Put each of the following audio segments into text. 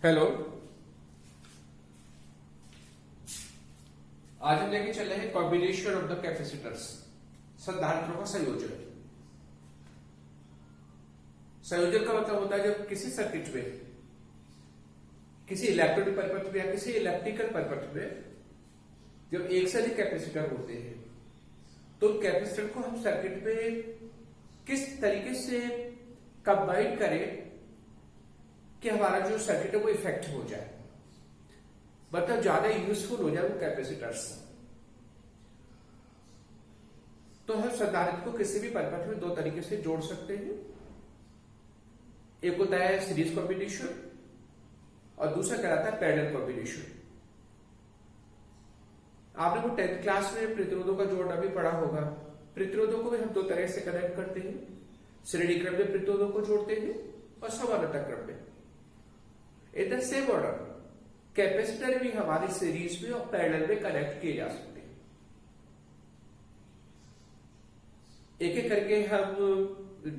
Hello. आज हम लेके चल रहे हैं कॉम्बिनेशन ऑफ द कैपेसिटर्स, संधारित्रों का संयोजन। संयोजन का मतलब होता है जब किसी सर्किट में, किसी इलेक्ट्रॉनिक परिपथ में या किसी इलेक्ट्रिकल परिपथ में जब एक से अधिक कैपेसिटर होते हैं तो कैपेसिटर को हम सर्किट में किस तरीके से कंबाइन करें कि हमारा जो सर्किट है वो इफेक्ट हो जाए, मतलब ज्यादा यूजफुल हो जाए वो कैपेसिटर्स। तो हम संधारित्र को किसी भी परिपथ में दो तरीके से जोड़ सकते हैं। एक होता है सीरीज कॉम्बिनेशन और दूसरा कहलाता है पैरेलल कॉम्बिनेशन। आपने वो 10th क्लास में प्रतिरोधों का जोड़ना भी पढ़ा होगा। प्रतिरोधों को भी हम दो तरह से कनेक्ट करते हैं, श्रेणी क्रम में प्रतिरोधों को जोड़ते हैं और समानांतर क्रम में। In the same order capacitor भी हमारी सीरीज में और पैरेलल में कनेक्ट किए जा सकते हैं। एक एक करके हम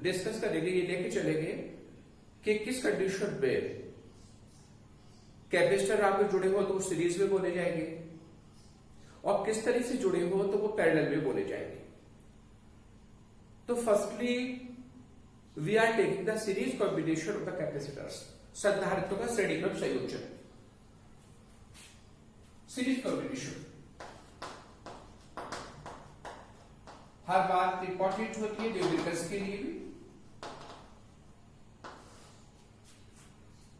डिस्कस करेंगे, ये लेके चलेंगे कि किस कंडीशन में कैपेसिटर आपके जुड़े हो तो वो सीरीज में बोले जाएंगे और किस तरह से जुड़े हो तो वो पैरेलल में बोले जाएंगे। तो firstly we are taking the series combination of the capacitors, संधारित्रों का श्रेणी क्रम संयोजन। सीरीज कॉम्बिनेशन हर बात इंपॉर्टेंट होती है न्यूमेरिकल्स के लिए भी।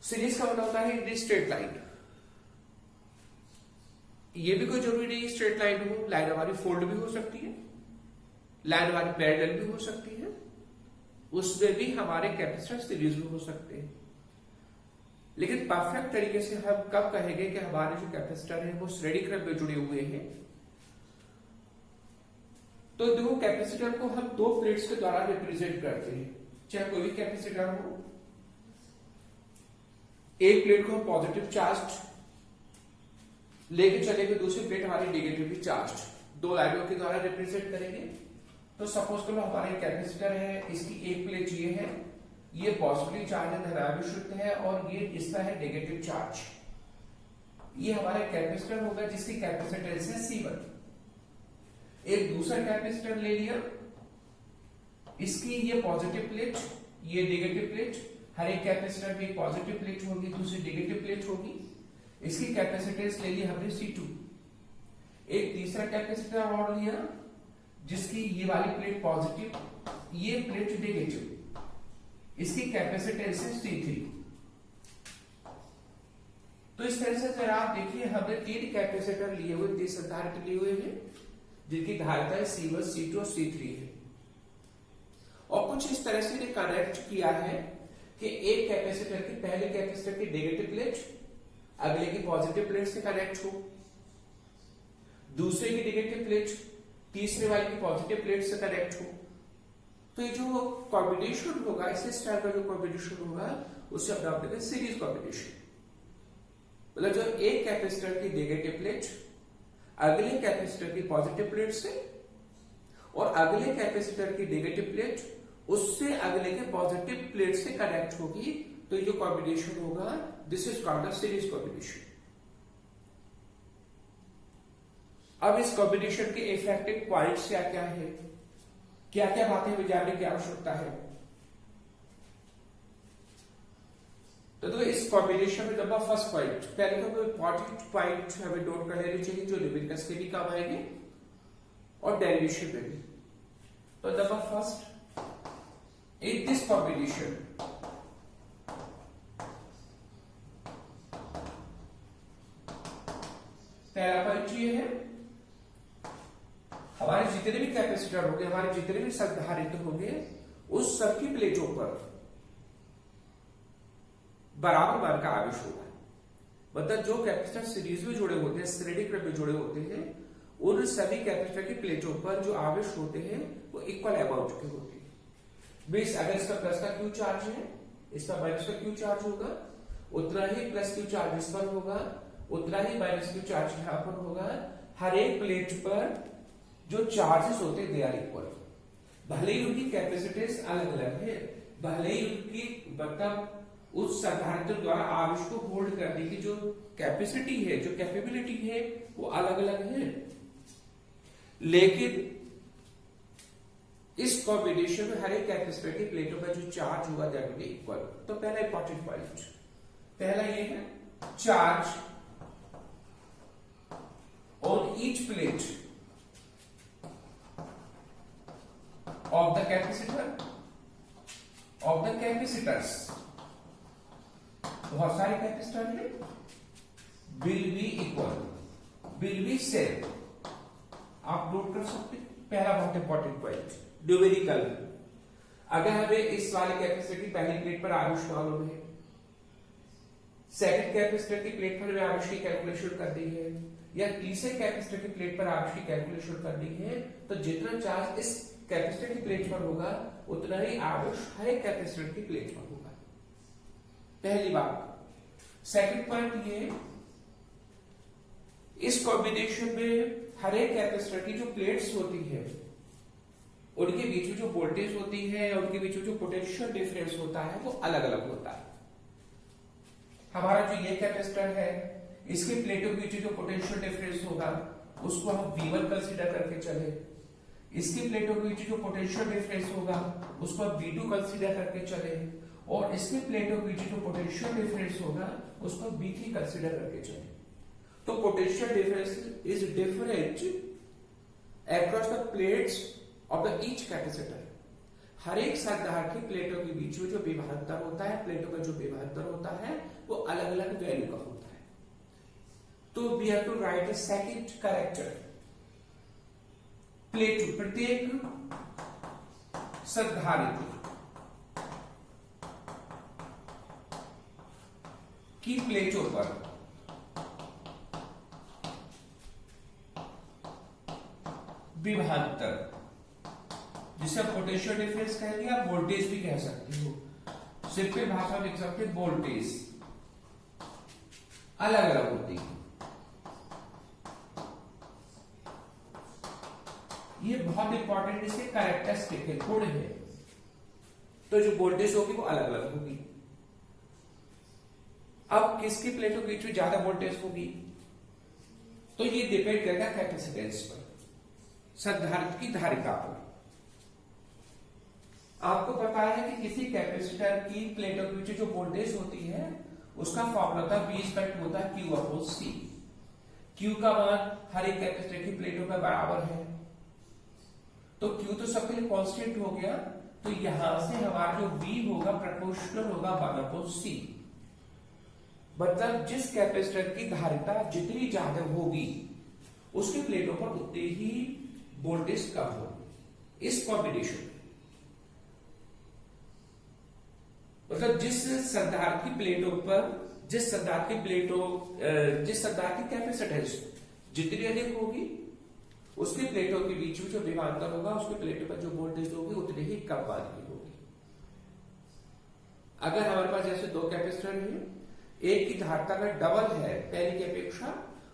सीरीज का मतलब होता है इन स्ट्रेट लाइन। ये भी कोई जरूरी नहीं स्ट्रेट लाइन हो, लाइन हमारी फोल्ड भी हो सकती है, लाइन हमारी पैरेलल भी हो सकती है, उसमें भी हमारे कैपेसिटर सीरीज में हो सकते हैं। लेकिन परफेक्ट तरीके से हम कब कहेंगे कि हमारे जो कैपेसिटर है वो श्रेणी क्रम में जुड़े हुए हैं। तो देखो कैपेसिटर को हम दो प्लेट्स के द्वारा रिप्रेजेंट करते हैं, चाहे कोई भी कैपेसिटर हो। एक प्लेट को हम पॉजिटिव चार्ज लेके चलेंगे, दूसरी प्लेट हमारी नेगेटिवली चार्ज, दो लाइनों के द्वारा रिप्रेजेंट करेंगे। तो सपोज करो हमारा कैपेसिटर है, इसकी एक प्लेट ये है, ये पॉजिटिवली चार्ज है, धनाभिषिक्त है, और ये इसका है नेगेटिव चार्ज। ये हमारा कैपेसिटर होगा जिसकी कैपेसिटेंस है C1। एक दूसरा कैपेसिटर ले लिया, इसकी ये पॉजिटिव प्लेट, ये नेगेटिव प्लेट, हर एक कैपेसिटर में एक पॉजिटिव प्लेट होगी, दूसरी नेगेटिव प्लेट होगी। इसकी कैपेसिटेंस ले ली हमने C2। एक तीसरा कैपेसिटर और लिया जिसकी ये वाली प्लेट पॉजिटिव, ये प्लेट नेगेटिव, इसकी कैपेसिटेंस है C3। तो इस तरह से जरा आप देखिए हमने 3 कैपेसिटर लिए हुए, 3 संधारित्र लिए हुए हैं जिनकी धारिता है C1, C2 और C3 है। और कुछ इस तरह से कनेक्ट किया है कि एक कैपेसिटर की, पहले कैपेसिटर की नेगेटिव प्लेट अगले की पॉजिटिव प्लेट से कनेक्ट हो, दूसरे की नेगेटिव प्लेट तीसरे वाले की पॉजिटिव प्लेट से कनेक्ट हो। तो ये जो कॉम्बिनेशन होगा, इस स्टाइल का जो कॉम्बिनेशन होगा उसे हम नाम देते हैं सीरीज कॉम्बिनेशन। मतलब जो एक कैपेसिटर की नेगेटिव प्लेट अगले कैपेसिटर की पॉजिटिव प्लेट से और अगले कैपेसिटर की नेगेटिव प्लेट उससे अगले के पॉजिटिव प्लेट से कनेक्ट होगी, तो ये जो कॉम्बिनेशन होगा this is called the series combination. अब इस कॉम्बिनेशन के इफेक्टिव पॉइंट्स क्या क्या है, क्या क्या बातें हमें जानने की आवश्यकता है। तो इस कॉम्बिनेशन में नंबर फर्स्ट पॉइंट, पहले तो इंपॉर्टेंट पॉइंट हमें नोट कर लेने चाहिए जो न्यूमेरिकल्स के भी काम आएंगे और डेरिवेशन में भी। तो number first, in this combination पहला पॉइंट ये है, हमारे जितने भी कैपेसिटर होंगे, हमारे जितने भी संधारित्र होंगे, उस सबकी प्लेटों पर बराबर मान का आवेश होगा। मतलब जो कैपेसिटर सीरीज में जुड़े होते हैं, श्रेणी क्रम में जुड़े होते हैं, उन सभी कैपेसिटर की प्लेटों पर जो आवेश होते हैं वो इक्वल अमाउंट के होते हैं। मीन्स अगर इसका प्लस का क्यू चार्ज है, इसका माइनस का क्यू चार्ज होगा, उतना ही प्लस क्यू चार्ज इस पर होगा, उतना ही माइनस क्यू चार्ज यहां पर होगा। हर एक प्लेट पर जो चार्जेस होते हैं दे आर इक्वल। भले ही उनकी कैपेसिटेंस अलग अलग है, भले ही उनकी मतलब उस संधारित्र द्वारा आवेश को होल्ड करने की जो कैपेसिटी है, जो कैपेबिलिटी है, वो अलग अलग है। लेकिन इस कॉम्बिनेशन में हर एक कैपेसिटर की प्लेटों का जो चार्ज होगा दैट विल बी इक्वल। तो पहला इंपॉर्टेंट पॉइंट, पहला ये है charge on each plate of the capacitor of the capacitors, बहुत सारे कैपेसिटर हैं, will be equal, will be same. आप नोट कर सकते हैं। पहला बहुत इंपॉर्टेंट पॉइंट न्यूमेरिकल। अगर हमें इस वाले कैपेसिटर की पहली प्लेट पर आवेश मालूम है, सेकंड कैपेसिटर की प्लेट पर हमें आवेश की कैलकुलेशन करनी है, या तीसरे कैपेसिटर की प्लेट पर आवेश की कैलकुलेशन करनी है, तो जितना चार्ज इस कैपेसिटर की प्लेट पर होगा उतना ही आवेश हर एक कैपेसिटर की प्लेट पर होगा। पहली बात। सेकंड पॉइंट ये, इस कॉम्बिनेशन में हर एक कैपेसिटर की जो प्लेट्स होती है उनके बीच में जो वोल्टेज होती है, उनके बीच में जो पोटेंशियल डिफरेंस होता है वो अलग अलग होता है। हमारा जो ये कैपेसिटर है, इसकी प्लेटों के बीच जो पोटेंशियल डिफरेंस होगा उसको हम V1 कंसीडर करके चले। इसकी प्लेटों के बीच जो पोटेंशियल डिफरेंस होगा उसको हम V2 कंसीडर करके चले, और इसकी प्लेटों के बीच जो पोटेंशियल डिफरेंस होगा उसको V3 कंसीडर करके चले। तो potential difference is different across the plates of the each capacitor. हर एक संधारित्र की प्लेटों के बीच में जो विभवांतर होता है, प्लेटों का जो विभवांतर होता है वो अलग अलग वैल्यू का होता है। तो we have to write the second character. Plate, प्रत्येक संधारित्र की प्लेटों पर विभवांतर, जिसे पोटेंशियल डिफरेंस कहेंगे, आप वोल्टेज भी कह सकते हो, सिंपल भाषा में लिख सकते हैं वोल्टेज अलग अलग होती है। ये बहुत इंपॉर्टेंट इसके कैरेक्टरिस्टिक है, गुण है। तो जो वोल्टेज होगी वो अलग अलग होगी। अब किसकी प्लेटों के बीच में ज्यादा वोल्टेज होगी, तो ये डिपेंड करेगा कैपेसिटेंस पर, संधारित्र की धारिता पर। आपको पता है कि किसी कैपेसिटर की प्लेटों के बीच जो वोल्टेज होती है उसका फॉर्मूला था V इक्वल होता है Q अपॉन C। Q का मान हर एक कैपेसिटर की प्लेटों का बराबर है, तो Q तो सबके लिए कांस्टेंट हो गया। तो यहां से हमारा जो V होगा प्रोपोर्शनल होगा 1 अपॉन C। मतलब जिस कैपेसिटर की धारिता जितनी ज्यादा होगी उसकी प्लेटों पर उतनी ही वोल्टेज कम होगी। इस कॉम्बिनेशन मतलब जिस संधारित्र की प्लेटों पर, जिस संधारित्र की कैपेसिटेंस जितनी अधिक होगी उसकी प्लेटों के बीच में जो विभवांतर होगा उसकी प्लेटों पर जो वोल्टेज होगी उतनी ही कम मान की होगी। अगर हमारे पास जैसे दो कैपेसिटर है, एक की धारिता का डबल है पहले की अपेक्षा,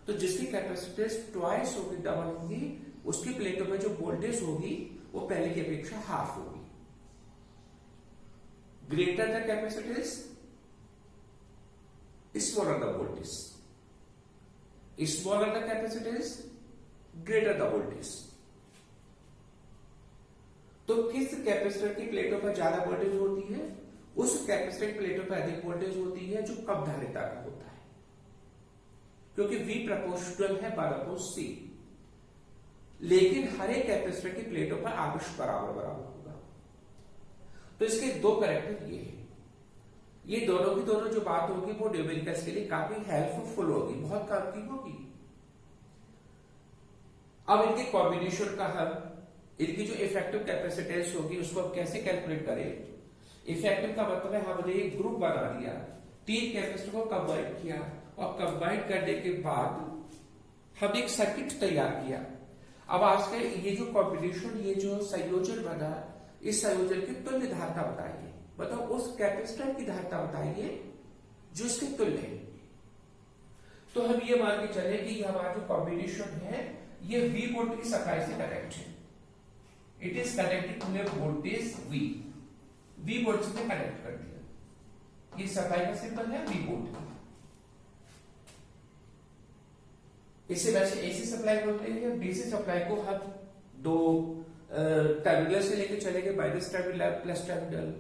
तो जिसकी कैपेसिटेंस ट्वाइस होगी, डबल होगी, उसकी प्लेटों में जो वोल्टेज होगी वो पहले की अपेक्षा हाफ होगी। Greater the capacitance smaller the voltage, smaller the capacitance greater the voltage. तो किस कैपेसिटर की प्लेटों पर ज्यादा वोल्टेज होती है, उस कैपेसिटर की प्लेटों पर अधिक वोल्टेज होती है जो कम धारिता का होता है, क्योंकि V प्रोपोर्शनल है 1 अपॉन C। लेकिन हर एक कैपेसिटर की प्लेटों पर आवेश बराबर बराबर होगा। तो इसके दो कैरेक्टर ये हैं। ये दोनों की दोनों जो बात होगी वो न्यूमेरिकल्स के लिए काफी हेल्पफुल होगी, बहुत काम की होगी। अब इनके कॉम्बिनेशन का हम, इनकी जो इफेक्टिव कैपेसिटेंस होगी उसको हम कैसे कैलकुलेट करें। इफेक्टिव का मतलब है हमने एक ग्रुप बना दिया, 3 कैपेसिटर को कंबाइन किया, और कंबाइन करने के बाद हम एक सर्किट तैयार किया। अब आज का ये जो कॉम्बिनेशन, ये जो संयोजन बना, इस संयोजन की तुल्य धारिता बताइए, मतलब उस कैपेसिटर की धारिता बताइए जो इसके तुल्य है। तो हम ये मान के चले कि हमारा जो कॉम्बिनेशन है ये V वोल्ट की सप्लाई से कनेक्ट है। It is connected to a voltage V volt से कनेक्ट कर दिया। ये सप्लाई का सिंबल है बी पोर्ट की। इसे वैसे एसी सप्लाई बोलते हैं। डीसी सप्लाई को हम दो टर्मिनल से लेके चलेंगे, माइनस टर्मिनल प्लस टर्मिनल।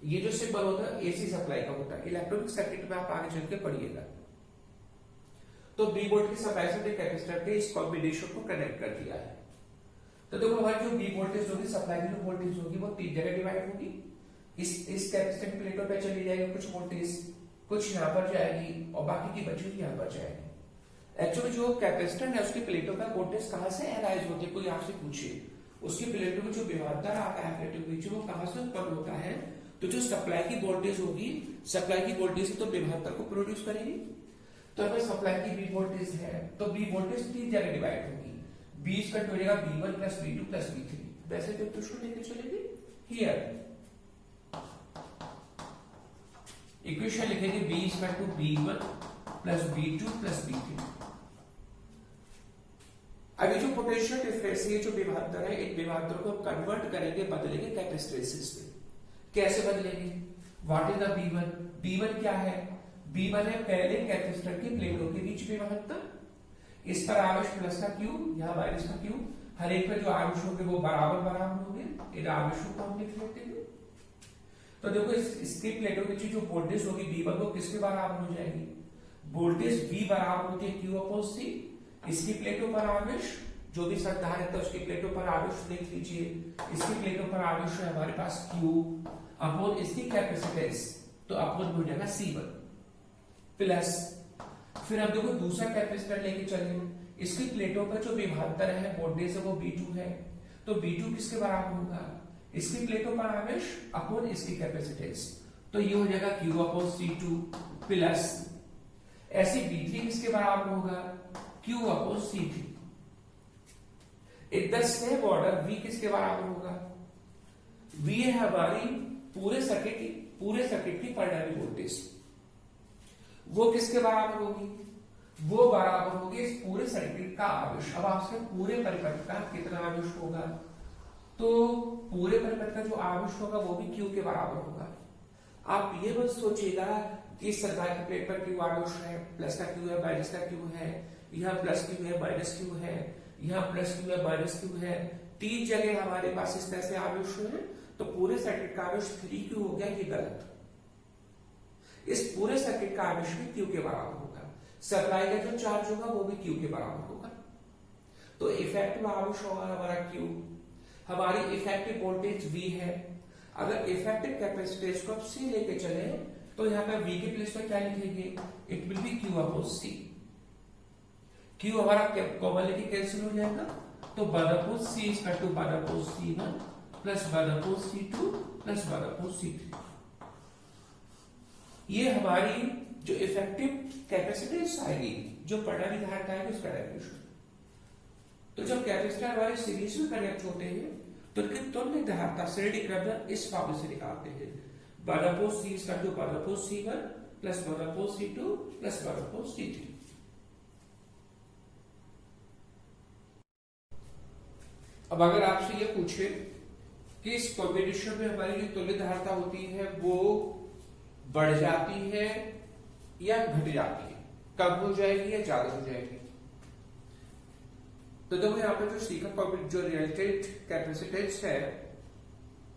ये जो सिंबल होता है एसी सप्लाई का होता है। इलेक्ट्रॉनिक सर्किट में आप आगे चल के पढ़िएगा। तो बी वोल्ट की सप्लाई से कैपेसिटर के इस कॉम्बिनेशन को कनेक्ट कर दिया है। तो देखो हमारी जो बी वोल्टेज होगी, सप्लाई की जो वोल्टेज होगी वो 3 जगह डिवाइड होगी। इस कैपेसिटर की प्लेटों पे चली जाएगी कुछ वोल्टेज, कुछ यहाँ पर जाएगी और बाकी की बची हुई यहाँ पर जाएगी। एक्चुअली जो कैपेसिटर है उसकी प्लेटों का वोल्टेज कहां से एनालाइज होती है, कोई आपसे पूछे उसकी प्लेटों में जो विभवांतर आता है प्लेटों के बीच, वो कहां से उत्पन्न होता है। तो जो सप्लाई की वोल्टेज होगी, सप्लाई की वोल्टेज से तो विभवांतर को प्रोड्यूस करेगी। तो अगर सप्लाई की बी वोल्टेज है तो बी वोल्टेज 3 जगह डिवाइड होगी। बी इक्वल टू हो जाएगा B1 plus B2 plus B3। वैसे जो तो लेके चलेंगे हियर इक्वेशन लिखेंगे B equal to B1 plus B2 plus B3। अभी जो पोटेंशियल डिफरेंस है, जो विभवांतर है, इन विभवांतर को कन्वर्ट करेंगे, बदलेंगे कैपेसिटेंस में। कैसे बदलेंगे? What is the B1? B1 क्या है? B1 है पहले कैपेसिटर की प्लेटों के बीच विभवांतर। इस पर आवेश प्लस का क्यू, यहाँ माइनस का क्यू, हर एक पर जो आवेश होंगे वो बराबर बराबर होंगे। इन आवेशों को हम लिख लेते हैं। तो देखो इसकी प्लेटों के बीच जो वोल्टेज होगी B1 वो किसके बराबर हो जाएगी? वोल्टेज V बराबर होती है Q अपॉन C। इसकी प्लेटों पर आवेश जो भी संधारित्र है तो उसकी प्लेटों पर आवेश देख लीजिए। इसकी प्लेटों पर आवेश है हमारे पास Q अपॉन इसकी कैपेसिटेंस, तो अपॉन हो जाएगा C1 प्लस। फिर अब देखो दूसरा कैपेसिटर लेके चलेंगे। इसकी प्लेटों पर जो विभवांतर है वोल्टेज है वो B2 है, तो B2 किसके बराबर होगा? इसकी प्लेटों पर आवेश अपॉन इसकी कैपेसिटेंस, तो ये हो जाएगा Q अपॉन C2 प्लस। ऐसे B3 किसके बराबर होगा? Q upon C3। In the same order V किसके बराबर होगा? V है हमारी पूरे सर्किट की परिणामी वोल्टेज, वो किसके बराबर होगी? वो बराबर होगी इस पूरे सर्किट का आवेश। अब आपसे पूरे परिपथ का कितना आवेश होगा? तो पूरे परिपथ का जो आवेश होगा वो भी Q के बराबर होगा। आप ये मत सोचिएगा कि इस संधारित्र की प्लेट पर Q आवेश है, प्लस का Q है, माइनस का Q है, यहाँ प्लस Q है, माइनस Q है, यहाँ प्लस Q है, माइनस Q है। 3 जगह हमारे पास इस तरह से आवेश है, तो पूरे सर्किट का आवेश 3Q हो गया। ये गलत। इस पूरे सर्किट का आवेश भी Q के बराबर होगा। सप्लाई का जो चार्ज होगा वो भी Q के बराबर होगा। तो इफेक्टिव आवेश होगा हमारा Q। हमारी इफेक्टिव वोल्टेज V है। अगर इफेक्टिव कैपेसिटेंस को आप C लेके चले तो यहाँ पे V के प्लेस पर क्या लिखेंगे? It will be Q upon C। Q हमारा कॉमन लेके कैंसिल हो जाएगा, तो 1 upon C equal to 1 upon C1 plus 1 upon C2 plus 1 upon C3। ये हमारी जो इफेक्टिव कैपेसिटेंस आएगी, जो परिणामी धारिता है उसका डेफिनेशन। तो जब कैपेसिटर हमारे सीरीज में कनेक्ट होते हैं तो उनकी तुल्य धारिता श्रेणी क्रम में इस फॉर्म से निकालते हैं। 1 upon C equal to 1 upon C1 plus 1 upon C2 plus 1 upon C3। अब अगर आपसे ये पूछे कि इस कॉम्बिनेशन में हमारी जो तुल्य धारिता होती है वो बढ़ जाती है या घट जाती है, कम हो जाएगी या ज्यादा हो जाएगी, तो देखो यहाँ पे जो C का जो रिलेटेड कैपेसिटेंस है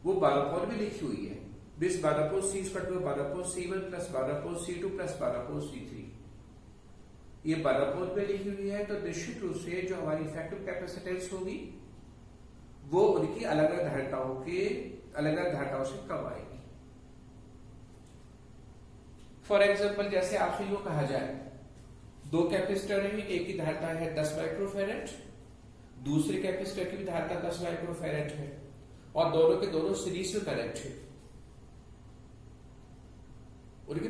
वो 1 अपॉन में लिखी हुई है। This 1 upon C equal to 1 upon C1 plus 1 upon C2 plus 1 upon C3। ये 1 अपॉन में लिखी हुई है, तो निश्चित रूप से जो हमारी इफेक्टिव कैपेसिटेंस होगी वो उनकी अलग अलग धारिताओं से कम आएगी। फॉर एग्जाम्पल जैसे आपसे यो कहा जाए 2 कैपेसिटर है, एक की धारिता है 10 माइक्रोफैरेड, दूसरे कैपेसिटर की भी धारिता 10 माइक्रोफैरेड है और दोनों के दोनों सीरीज में कनेक्ट है। उनकी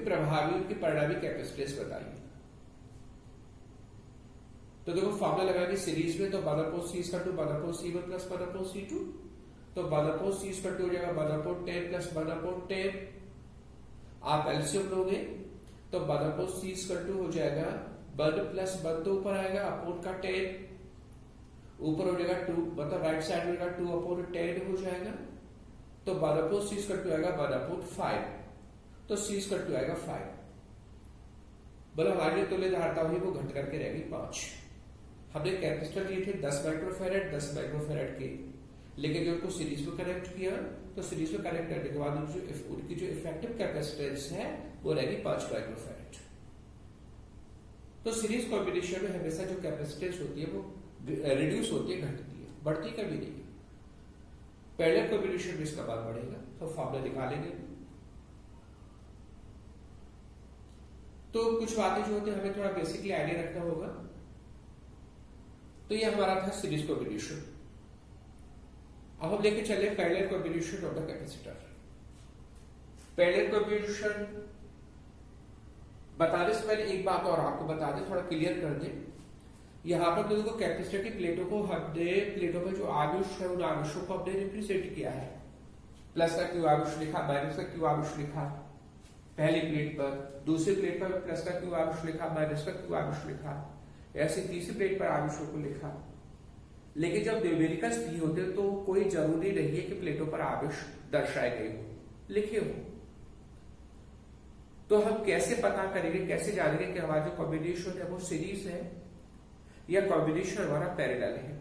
परिणामी कैपेसिटेंस बताइए। तो देखो फॉर्मूला लगाएंगे सीरीज में, तो 1 upon C equal to 1 upon C1 plus 1 upon C2, तो 1 अपॉन C इक्वल टू हो जाएगा 1 अपॉन 10 प्लस 1 अपॉन 10। आप एलसीएम लोगे तो 1 अपॉन C इक्वल टू हो जाएगा 1 प्लस 1 तो ऊपर आएगा अपॉन का 10, ऊपर हो जाएगा 2, मतलब राइट साइड में 2 अपॉन 10 हो जाएगा, तो 1 अपॉन C इक्वल टू आएगा 1 अपॉन 5। तो C स्क्वायर टू आएगा 5। बोलो हमारी तुल्य धारता हुई वो घट करके रहेगी 5। हमने कैपेसिटर लिए थे 10 माइक्रोफैरड 10 माइक्रोफैरड के, लेकिन जो उनको सीरीज में कनेक्ट किया तो सीरीज में कनेक्ट करने के बाद उनकी जो इफेक्टिव कैपेसिटेंस है वो रहेगी 5 माइक्रोफैरड। तो सीरीज कॉम्बिनेशन में हमेशा जो कैपेसिटेंस होती है वो रिड्यूस होती है, घटती है, बढ़ती कभी नहीं है। पैरेलल कॉम्बिनेशन में इसका मान बढ़ेगा, तो फॉर्मूला निकालेंगे। तो कुछ बातें जो होती है हमें थोड़ा बेसिकली आइडिया रखना होगा। तो ये हमारा था सीरीज कॉम्बिनेशन। अब हम लेके चले parallel combination of the capacitor. Parallel combination बताने से पहले एक बात और आपको बता दें, थोड़ा क्लियर कर दें। यहां पर देखो कैपेसिटर की प्लेटों को हमने प्लेटों में जो आवेश है उन आवेशों को हमने रिप्रेजेंट किया है। प्लस का क्यू आवेश लिखा, माइनस का क्यू आवेश लिखा पहली प्लेट पर, दूसरी प्लेट पर प्लस का क्यू आवेश लिखा, माइनस का क्यू आवेश लिखा, ऐसे तीसरी प्लेट पर आवेशों को लिखा। लेकिन जब न्यूमेरिकल्स दिए होते हैं तो कोई जरूरी नहीं है कि प्लेटों पर आवेश दर्शाए गए हो, लिखे हो। तो हम कैसे पता करेंगे, कैसे जानेंगे कि हमारा जो कॉम्बिनेशन है वो सीरीज है या कॉम्बिनेशन हमारा पैरेलल है?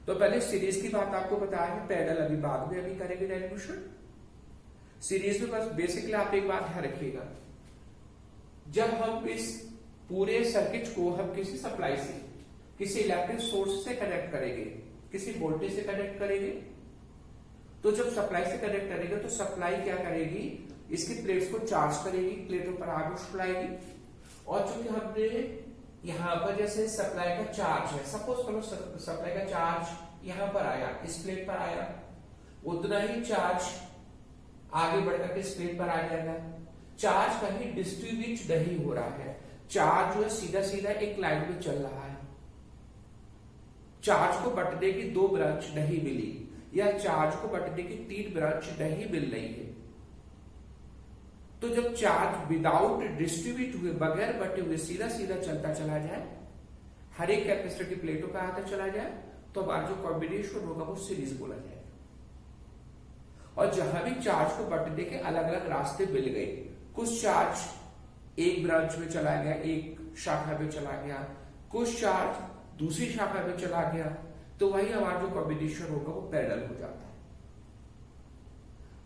तो पहले सीरीज की बात आपको बताया है, पैरेलल अभी बाद में अभी करेंगे डेरिवेशन। सीरीज में बस बेसिकली आप एक बात ध्यान रखिएगा, जब हम इस पूरे सर्किट को हम किसी सप्लाई से, किसी इलेक्ट्रिक सोर्स से कनेक्ट करेंगे, किसी वोल्टेज से कनेक्ट करेंगे, तो जब सप्लाई से कनेक्ट करेंगे तो सप्लाई क्या करेगी, इसकी प्लेट्स को चार्ज करेगी, प्लेटों पर आवेश फैलाएगी। और चूंकि हमने यहां पर जैसे सप्लाई का चार्ज है, सपोज करो सप्लाई का चार्ज यहां पर आया, इस प्लेट पर आया, उतना ही चार्ज आगे बढ़कर के इस प्लेट पर आ जाएगा। चार्ज कहीं डिस्ट्रीब्यूट नहीं हो रहा है, चार्ज जो है सीधा सीधा एक लाइन में चल रहा है। चार्ज को बंटने की 2 ब्रांच नहीं मिली या चार्ज को बंटने की 3 ब्रांच नहीं मिल रही है। तो जब चार्ज विदाउट डिस्ट्रीब्यूट हुए, बगैर बटे हुए सीधा सीधा चलता चला जाए, हर एक कैपेसिटर की प्लेटों पर आता चला जाए, तो हमारा जो कॉम्बिनेशन होगा वो सीरीज बोला जाएगा। और जहां भी चार्ज को बंटने के अलग अलग रास्ते मिल गए, कुछ चार्ज एक ब्रांच में चला गया, एक शाखा में चला गया, कुछ चार्ज दूसरी शाखा में चला गया, तो वही हमारा जो कॉम्बिनेशन होगा वो पैरेलल हो जाता है।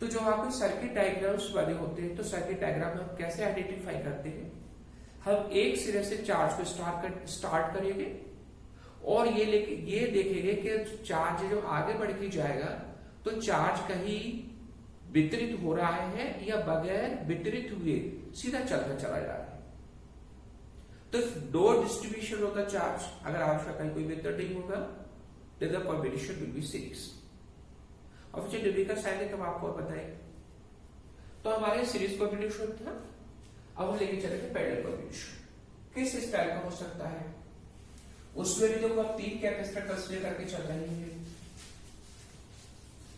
तो जब आपके सर्किट डायग्राम्स बने होते हैं तो सर्किट डायग्राम हम कैसे आइडेंटिफाई करते हैं? हम एक सिरे से चार्ज को स्टार्ट करेंगे और ये देखेंगे कि चार्ज जो आगे बढ़ के जाएगा तो चार्ज कहीं वितरित हो रहा है या बगैर वितरित हुए सीधा चलता चला जा रहा है। तो नो डिस्ट्रीब्यूशन होगा चार्ज, अगर आवश्यक कहीं कोई वितरण नहीं होगा, then the combination will be series. और फिर न्यूमेरिकल साइन है तब आपको बताएंगे। तो हमारे सीरीज कॉम्बिनेशन था। अब हम लेके चलेंगे पैरेलल कॉम्बिनेशन। किस स्टाइल का हो सकता है? उसमें भी देखो आप 3 कैपेसिटर कंसीडर करके चल रहे हैं।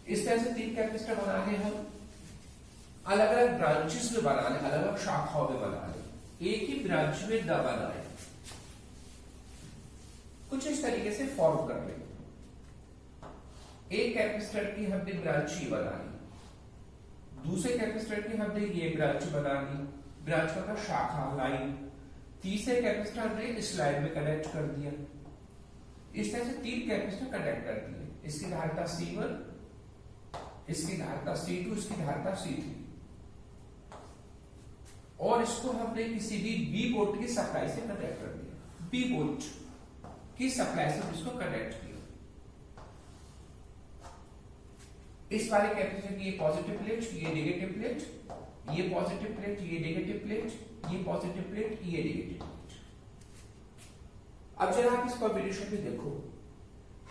इस तरह से 3 कैपेसिटर बना के हम अलग अलग ब्रांचेस में बना लें, अलग अलग शाखाओं में बना लें, एक ही ब्रांच में न बनाए, कुछ इस तरीके से फॉर्म कर लें। एक कैपेसिटर की हमने ब्रांच ये बना ली, दूसरे कैपेसिटर की हमने ये ब्रांच बना ली, ब्रांच का शाखा लाइन, तीसरे कैपेसिटर हमने इस लाइन में कनेक्ट कर दिया। इस तरह से 3 कैपेसिटर कनेक्ट कर दिए। इसकी धारिता C1, इसकी धारिता C2, इसकी धारिता C3, और इसको हमने किसी भी B पोर्ट की सप्लाई से कनेक्ट कर दिया। B पोर्ट की सप्लाई से इसको कनेक्ट किया। इस वाले कैपेसिटर की ये पॉजिटिव प्लेट, ये नेगेटिव प्लेट, ये पॉजिटिव प्लेट, ये नेगेटिव प्लेट, ये पॉजिटिव प्लेट, ये नेगेटिव प्लेट। अब जरा आप इस कॉम्बिनेशन में देखो,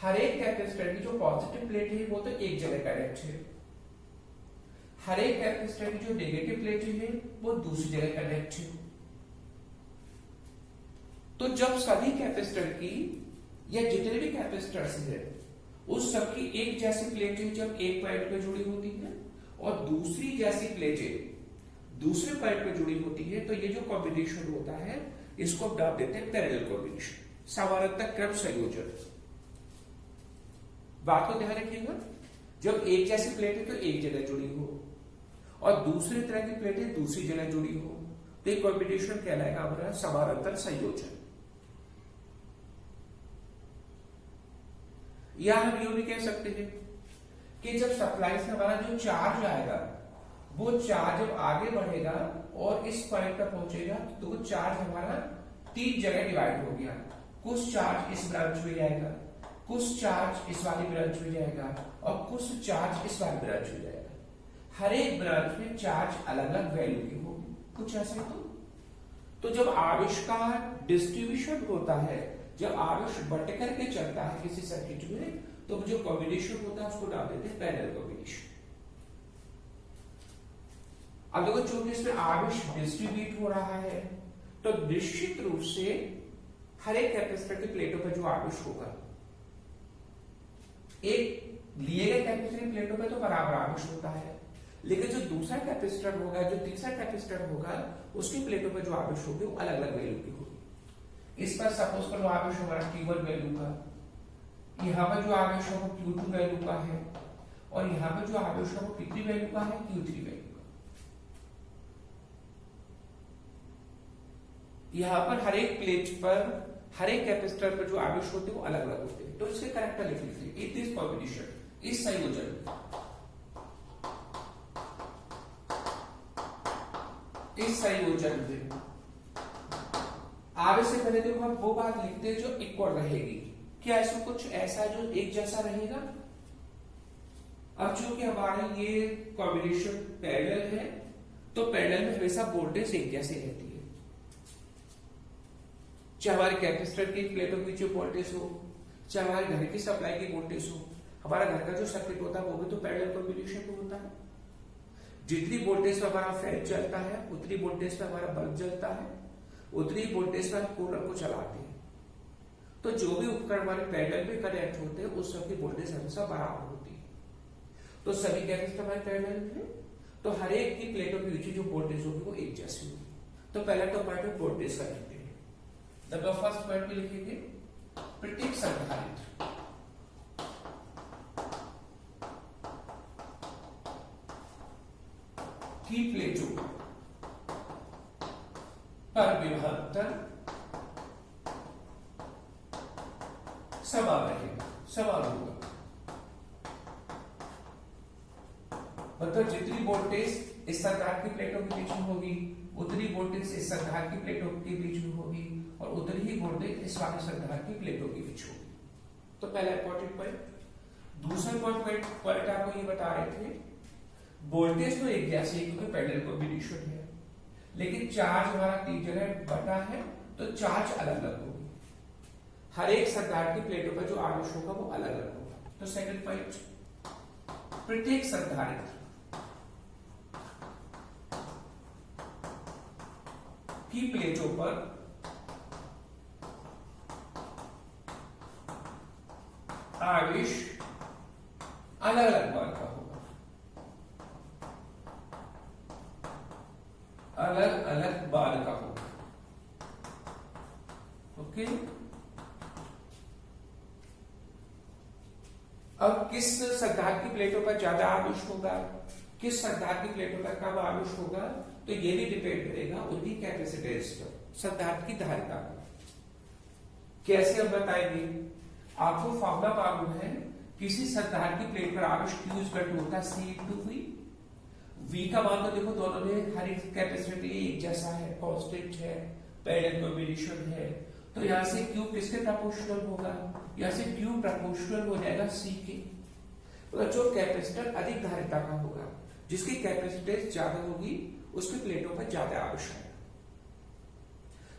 हर एक कैपेसिटर की जो पॉजिटिव प्लेट है वो तो एक जगह कनेक्ट है, हर एक कैपेसिटर की जो नेगेटिव प्लेट है वो दूसरी जगह कनेक्ट है। तो जब सभी कैपेसिटर की या जितने भी कैपेसिटर्स है उस सबकी एक जैसी प्लेटें जब एक पॉइंट पे जुड़ी होती है और दूसरी जैसी प्लेटें दूसरे पॉइंट पे जुड़ी होती है, तो ये जो कॉम्बिनेशन होता है इसको हम नाम देते हैं पैरेलल कॉम्बिनेशन, समानांतर क्रम संयोजन। बात को ध्यान रखिएगा, जब एक जैसी प्लेट है तो एक जगह जुड़ी हो और दूसरी तरह की प्लेटें दूसरी जगह जुड़ी हो, तो ये कॉम्बिनेशन कहलाएगा हमारा समानांतर संयोजन। या हम यूं भी कह सकते हैं कि जब सप्लाई से हमारा जो चार्ज आएगा वो चार्ज जब आगे बढ़ेगा और इस पॉइंट पर पहुंचेगा तो वो चार्ज हमारा 3 जगह डिवाइड हो गया। कुछ चार्ज इस ब्रांच में जाएगा, कुछ चार्ज इस वाली ब्रांच में जाएगा और कुछ चार्ज इस वाली ब्रांच में जाएगा। हर एक ब्रांच में चार्ज अलग अलग वैल्यू की होगी, कुछ ऐसा तो जब आवेश का डिस्ट्रीब्यूशन होता है, जब आवेश बट करके चलता है किसी सर्किट में, तो जो कॉम्बिनेशन होता है उसको डाल देते हैं पैरेलल कॉम्बिनेशन। अब देखो चूंकि इसमें आवेश डिस्ट्रीब्यूट हो रहा है तो निश्चित रूप से हर एक कैपेसिटर की प्लेटों पर जो आवेश होगा, एक लिए गए कैपेसिटर की प्लेटों पर तो बराबर आवेश होता है, लेकिन जो दूसरा कैपेसिटर होगा, जो तीसरा कैपेसिटर होगा, उसकी प्लेटों पर जो आवेश होगी वो अलग अलग वैल्यू की होगी। इस पर सपोज करो आवेश हमारा Q1 वैल्यू का, यहाँ पर जो आवेश है वो Q2 वैल्यू का है और यहाँ पर जो आवेश है वो P3 वैल्यू का है, Q3 वैल्यू का। यहाँ पर हर एक प्लेट पर, हर एक कैपेसिटर पर जो आवेश होते हैं वो अलग अलग होते हैं, तो इसके कैरेक्टर लिख लीजिए। इट इज कॉम्बिनेशन, इस संयोजन, इस संयोजन में आवेश से पहले देखो हम वो बात लिखते हैं जो इक्वल रहेगी। क्या इसमें कुछ ऐसा जो एक जैसा रहेगा? अब चूंकि हमारे ये कॉम्बिनेशन पैरेलल है तो पैरेलल में हमेशा वोल्टेज एक जैसी रहती है, चाहे हमारे कैपेसिटर की प्लेटों के बीच वोल्टेज हो, चाहे हमारे घर की सप्लाई की वोल्टेज हो। हमारा घर का जो सर्किट होता है वो भी तो पैरेलल कॉम्बिनेशन में होता है। जितनी वोल्टेज पे हमारा फैन चलता है उतनी वोल्टेज पे हमारा बल्ब जलता है, उतनी वोल्टेज पे हम कूलर को चलाते हैं। तो जो भी उपकरण हमारे पैरेलल में कनेक्ट होते हैं उस सबकी वोल्टेज हमेशा बराबर होती है। तो सभी कैपेसिटर हमारे पैरेलल में, तो हर एक की प्लेटों के बीच जो वोल्टेज होगी वो एक जैसी होगी। तो पहला तो पॉइंट वोल्टेज का लिखते हैं। तो फर्स्ट पॉइंट में लिखेंगे प्रत्येक संधारित्र की प्लेटों पर विभवांतर समान रहेगा, समान होगा। मतलब जितनी वोल्टेज इस संधारित्र की प्लेटों के बीच में होगी उतनी वोल्टेज इस संधारित्र की प्लेटों के बीच में होगी और उतनी ही वोल्टेज इस वाले संधारित्र की प्लेटों के बीच होगी। तो पहला इंपॉर्टेंट पॉइंट। दूसरा इंपॉर्टेंट पॉइंट आपको ये बता रहे थे, वोल्टेज तो एक जैसे ही क्योंकि पैरेलल कॉम्बिनेशन है, लेकिन चार्ज हमारा 3 जगह बटा है तो चार्ज अलग अलग होगी। हर एक संधारित्र की प्लेटों पर जो आवेश होगा वो अलग अलग होगा। तो सेकंड पॉइंट, प्रत्येक संधारित्र की प्लेटों पर आवेश अलग अलग मान का होगा, अलग अलग मान का होगा। ओके, अब किस संधारित्र की प्लेटों पर ज्यादा आवेश होगा, किस संधारित्र की प्लेटों पर कम आवेश होगा, तो ये भी डिपेंड करेगा उनकी कैपेसिटेंस पर, संधारित्र की धारिता पर। कैसे हम बताएंगे? आपको फॉर्मूला मालूम है, किसी संधारित्र की प्लेट पर आवेश Q इक्वल टू होता है C इंटू V। V का मान तो देखो दोनों में हर एक कैपेसिटर के लिए एक जैसा है, कांस्टेंट है, पैरेलल कॉम्बिनेशन है। तो यहां से Q किसके प्रोपोर्शनल होगा? यहां से Q प्रोपोर्शनल हो जाएगा C के। तो जो कैपेसिटर अधिक धारिता का होगा, जिसकी कैपेसिटेंस ज्यादा होगी, उसकी प्लेटों पर ज्यादा आवेश आएगा।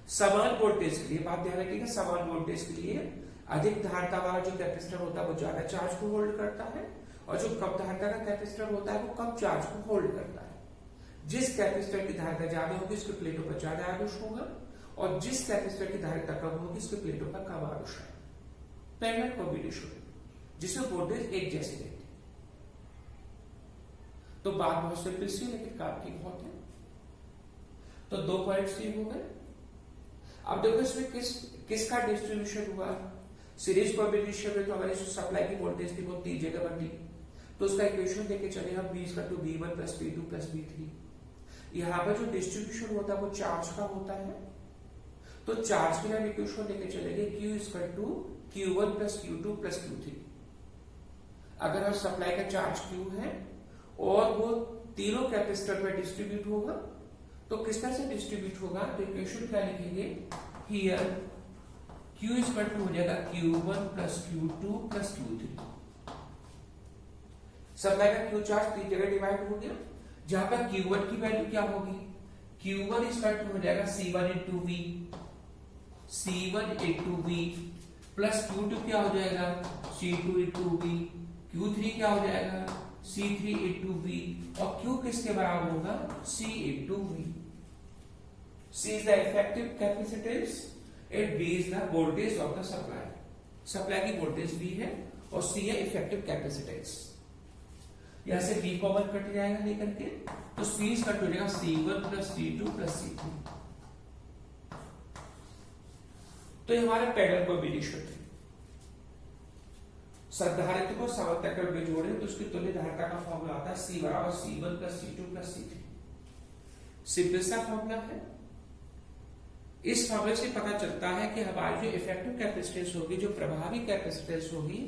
समान वोल्टेज के लिए बात ध्यान रखिएगा, समान वोल्टेज के लिए अधिक धारिता वाला जो कैपेसिटर होता है वो ज्यादा चार्ज को होल्ड करता है और जो कम धारिता का कैपेसिटर होता है वो कम चार्ज को होल्ड करता है। जिस कैपेसिटर की धारिता ज्यादा होगी उसकी प्लेटों पर ज्यादा आवेश होगा और जिस कैपेसिटर की धारिता कम होगी उसकी प्लेटों पर कम आवेश आएगा। पैरेलल कॉम्बिनेशन जिसमें वोल्टेज एक जैसी रहती है। तो बात बहुत सिंपल सी लेकिन काम की बहुत है। तो 2 पॉइंट्स ये हो गए। अब देखो इसमें किसका डिस्ट्रीब्यूशन हुआ। सीरीज कॉम्बिनेशन में तो हमारी जो सप्लाई की वोल्टेज थी वो 3 जगह बटी, तो उसका इक्वेशन देके चले हम B equal to B1 plus B2 plus B3। यहाँ पर जो डिस्ट्रीब्यूशन होता है वो चार्ज का होता है, तो चार्ज के लिए हम इक्वेशन लेके चलेंगे Q equal to Q1 plus Q2 plus Q3। अगर हम सप्लाई का चार्ज Q है और वो तीनों कैपेसिटर में डिस्ट्रीब्यूट होगा, तो किस तरह से डिस्ट्रीब्यूट होगा, तो इक्वेशन क्या लिखेंगे, हियर Q इक्वल टू हो जाएगा Q1 plus Q2 plus Q3। Supply का Q चार्ज तीन जगह डिवाइड हो गया, जहां पर Q1 की वैल्यू क्या होगी, Q1 इक्वल टू हो जाएगा C1 into V, C1 into V plus Q2 क्या हो जाएगा C2 इंटू V, Q3 क्या हो जाएगा C3 इंटू V, और Q किसके बराबर होगा C into V। C is the effective capacitance and V is the voltage of the supply। Supply की वोल्टेज V है और C है इफेक्टिव कैपेसिटेंस। यहां से V कॉमन कट जाएगा लेकर के, तो C कट हो जाएगा C1 plus C2 plus C3। तो ये हमारे पैरेलल कॉम्बिनेशन थे। संधारित्र को समांतर में जोड़े तो उसकी तुल्य धारिता का फॉर्मूला आता है C बराबर C1 plus C2 plus C3। Simple सा फॉर्मूला है। इस फॉर्मूले से पता चलता है कि हमारी जो इफेक्टिव कैपेसिटेंस होगी, जो प्रभावी कैपेसिटेंस होगी,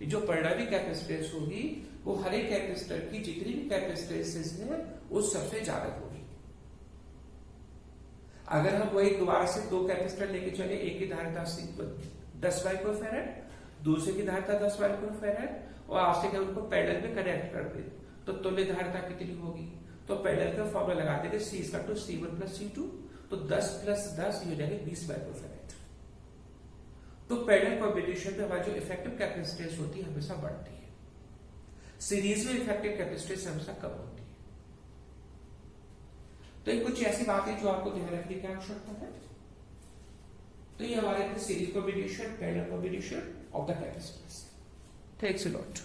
जो परिणामी कैपेसिटेंस होगी, वो हर एक कैपेसिटर की जितनी भी कैपेसिटेंसेस है उस सबसे ज्यादा होगी। अगर हम वही दोबारा से दो कैपेसिटर लेके चले, एक की धारिता 10 माइक्रोफैराड, दूसरे की धारिता 10 माइक्रोफैराड, और आपसे क्या उनको पैरेलल में कनेक्ट कर दे, तो तुल्य धारिता कितनी होगी, तो पैरेलल का फॉर्मूला लगा देंगे C equal to C1 plus C2, तो 10 प्लस 10 ये हो जाएगा 20 माइक्रोफैराड। तो पैरेलल कॉम्बिनेशन में हमारी जो इफेक्टिव कैपेसिटेंस होती है हमेशा बढ़ती है, सीरीज में इफेक्टिव कैपेसिटेंस हमेशा कम होती है। तो ये कुछ ऐसी बातें जो आपको ध्यान रखने की आवश्यकता है। तो ये हमारे series combination, parallel combination of the capacitance. Thanks a lot.